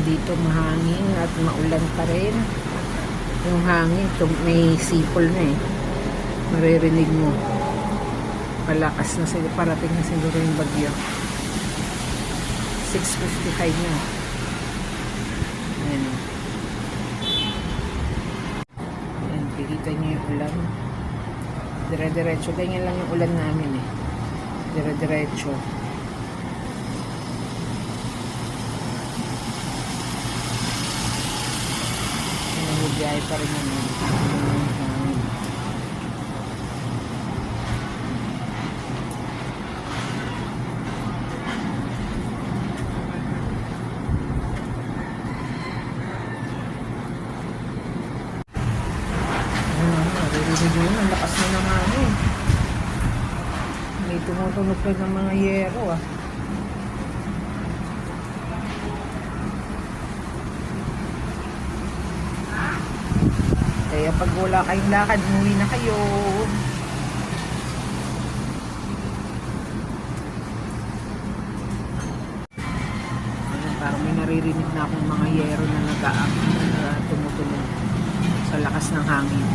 dito mahangin at maulan pa rin. Yung hangin, may sipol na eh. Maririnig mo. Palakas na siguro, parating na siguro yung bagyo. 6:55 na. Ayan. Ayan, pikita nyo yung ulan. Dire-diretso. Ganyan lang yung ulan namin eh. Dire-diretso. Nangyayari pa rin naman. Naririnig mo yun, ang lakas na ng hangin. May tumutunog pa ng mga yero ah. Kaya pag wala kayong lakad, umuwi na kayo. Ayan, parang may naririnig na akong mga yero na nag-aak na tumutunog sa lakas ng hangin.